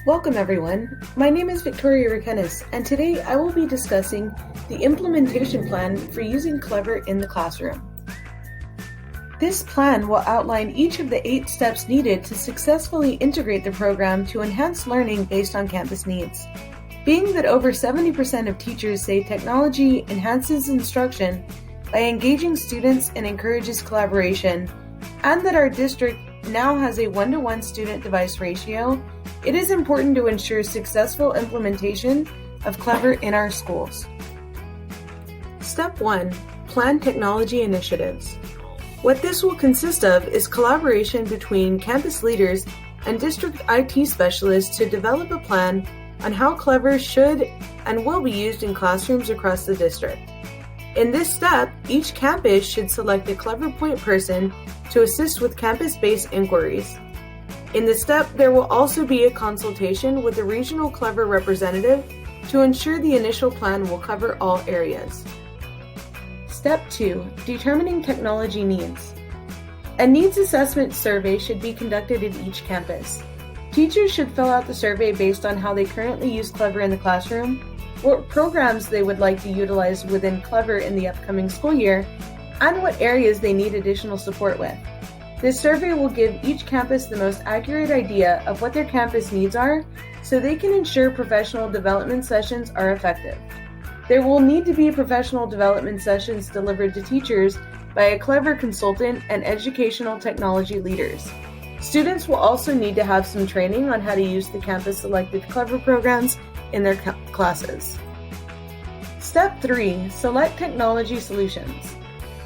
Welcome everyone, my name is Victoria Rekenis, and today I will be discussing the implementation plan for using Clever in the classroom. This plan will outline each of the 8 steps needed to successfully integrate the program to enhance learning based on campus needs. Being that over 70% of teachers say technology enhances instruction by engaging students and encourages collaboration, and that our district now has a 1-to-1 student-device ratio, it is important to ensure successful implementation of Clever in our schools. Step 1. Plan technology initiatives. What this will consist of is collaboration between campus leaders and district IT specialists to develop a plan on how Clever should and will be used in classrooms across the district. In this step, each campus should select a Clever point person to assist with campus-based inquiries. In this step, there will also be a consultation with the regional Clever representative to ensure the initial plan will cover all areas. Step 2. Determining technology needs. A needs assessment survey should be conducted at each campus. Teachers should fill out the survey based on how they currently use Clever in the classroom, what programs they would like to utilize within Clever in the upcoming school year, and what areas they need additional support with. This survey will give each campus the most accurate idea of what their campus needs are, so they can ensure professional development sessions are effective. There will need to be professional development sessions delivered to teachers by a Clever consultant and educational technology leaders. Students will also need to have some training on how to use the campus-selected Clever programs in their classes. Step 3. Select technology solutions.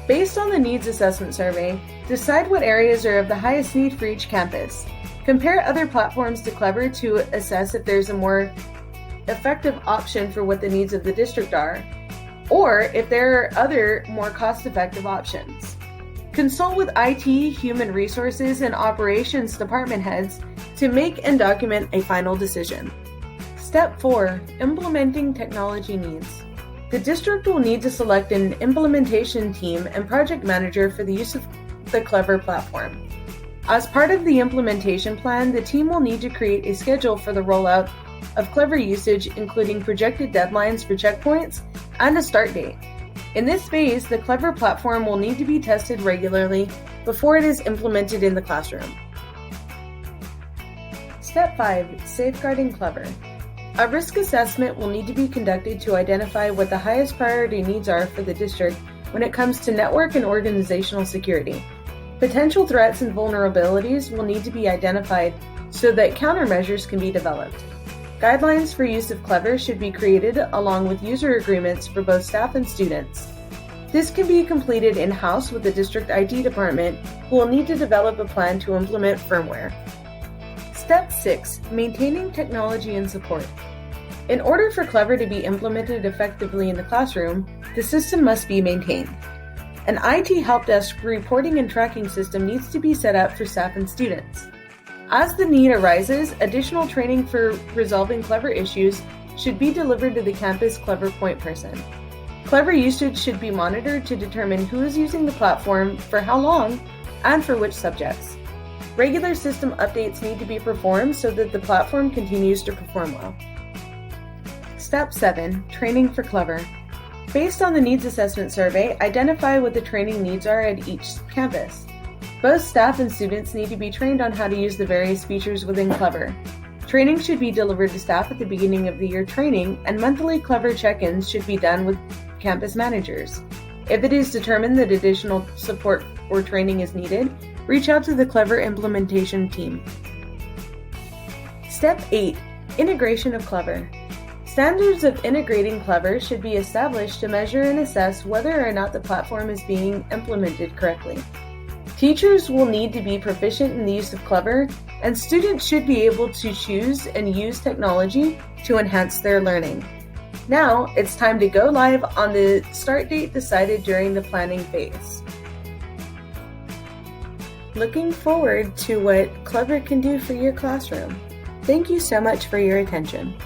Based on the needs assessment survey, decide what areas are of the highest need for each campus. Compare other platforms to Clever to assess if there's a more effective option for what the needs of the district are, or if there are other more cost-effective options. Consult with IT, human resources, and operations department heads to make and document a final decision. Step 4. Implementing technology needs. The district will need to select an implementation team and project manager for the use of the Clever platform. As part of the implementation plan, the team will need to create a schedule for the rollout of Clever usage, including projected deadlines for checkpoints and a start date. In this phase, the Clever platform will need to be tested regularly before it is implemented in the classroom. Step 5. Safeguarding Clever. A risk assessment will need to be conducted to identify what the highest priority needs are for the district when it comes to network and organizational security. Potential threats and vulnerabilities will need to be identified so that countermeasures can be developed. Guidelines for use of Clever should be created along with user agreements for both staff and students. This can be completed in-house with the district IT department, who will need to develop a plan to implement firmware. Step 6. Maintaining technology and support. In order for Clever to be implemented effectively in the classroom, the system must be maintained. An IT help desk reporting and tracking system needs to be set up for staff and students. As the need arises, additional training for resolving Clever issues should be delivered to the campus Clever point person. Clever usage should be monitored to determine who is using the platform, for how long, and for which subjects. Regular system updates need to be performed so that the platform continues to perform well. Step 7. Training for Clever. Based on the needs assessment survey, identify what the training needs are at each campus. Both staff and students need to be trained on how to use the various features within Clever. Training should be delivered to staff at the beginning of the year training, and monthly Clever check-ins should be done with campus managers. If it is determined that additional support or training is needed, reach out to the Clever implementation team. Step 8. Integration of Clever. Standards of integrating Clever should be established to measure and assess whether or not the platform is being implemented correctly. Teachers will need to be proficient in the use of Clever, and students should be able to choose and use technology to enhance their learning. Now, it's time to go live on the start date decided during the planning phase. Looking forward to what Clever can do for your classroom. Thank you so much for your attention.